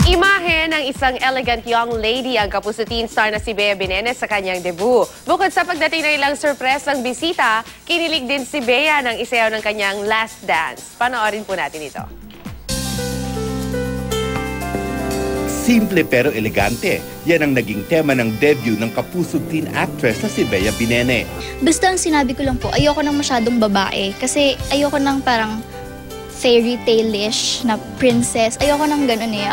Imahe ng isang elegant young lady ang Kapuso teen star na si Bea Binenes sa kanyang debut. Bukod sa pagdating ng ilang surpresang bisita, kinilig din si Bea ng isayaw ng kanyang Last Dance. Panoorin po natin ito. Simple pero elegante, yan ang naging tema ng debut ng Kapuso teen actress na si Bea Binenes. Basta ang sinabi ko lang po, ayoko nang masyadong babae kasi ayoko nang parang fairy tale-ish na princess. Ayoko nang ganun eh.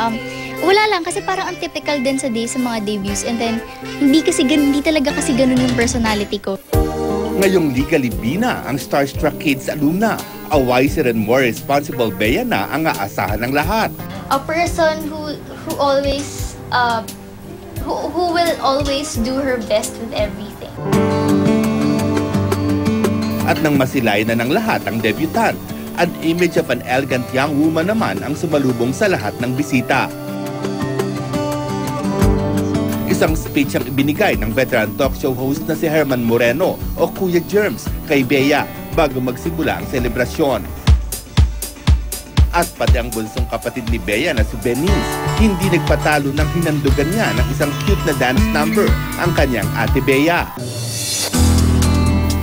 Wala lang kasi parang ang typical din sa mga debuts and then hindi talaga kasi ganun yung personality ko. Ngayong legally bina ang Starstruck Kids alumna, a wiser and more responsible Bea na ang aasahan ng lahat. A person who always who will always do her best with everything. At nang masilay na ng lahat ang debutant, an image of an elegant young woman naman ang sumalubong sa lahat ng bisita. Isang speech ang ibinigay ng veteran talk show host na si Herman Moreno o Kuya Germs kay Bea bago magsimula ang selebrasyon. At pati ang bunsong kapatid ni Bea na si Benice, hindi nagpatalo ng hinandugan niya ng isang cute na dance number ang kanyang ate Bea.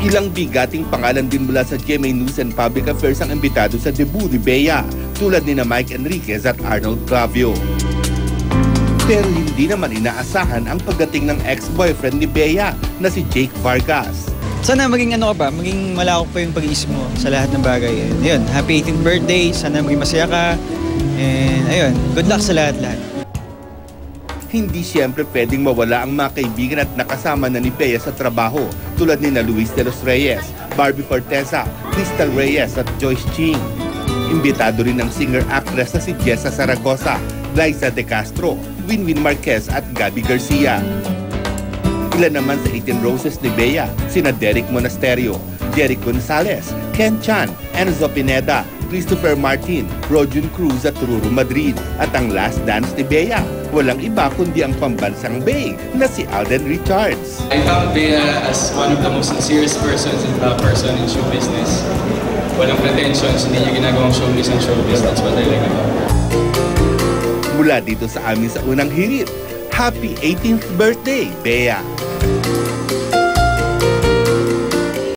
Ilang bigating pangalan din mula sa GMA News and Public Affairs ang imbitado sa debut ni Bea, tulad ni Mike Enriquez at Arnold Clavio. Pero hindi naman inaasahan ang pagdating ng ex-boyfriend ni Bea na si Jake Vargas. Sana maging maging malawak pa yung pag-iisip mo sa lahat ng bagay. Ayun, happy 18th birthday, sana maging masaya ka. And ayun, good luck sa lahat-lahat. Hindi siyempre pwedeng mawala ang mga kaibigan at nakasama na ni Bea sa trabaho tulad ni Luis de los Reyes, Barbie Forteza, Crystal Reyes at Joyce Ching. Imbitado rin ang singer-actress na si Jessa Zaragoza, Glyza De Castro, Winwin Marquez at Gabby Garcia. Ilan naman sa 18 Roses ni Bea, sina Derek Monasterio, Jeric Gonzalez, Ken Chan, Enzo Pineda, Christopher Martin, Rojun Cruz at Ruru Madrid. At ang Last Dance ni Bea, walang iba kundi ang pambansang bae na si Alden Richards. I found Bea as one of the most sincerest persons in show business. Walang pretensions, hindi niya ginagawang showbiz ang showbiz. That's what I like about her. Mula dito sa amin sa unang hirit, happy 18th birthday, Bea!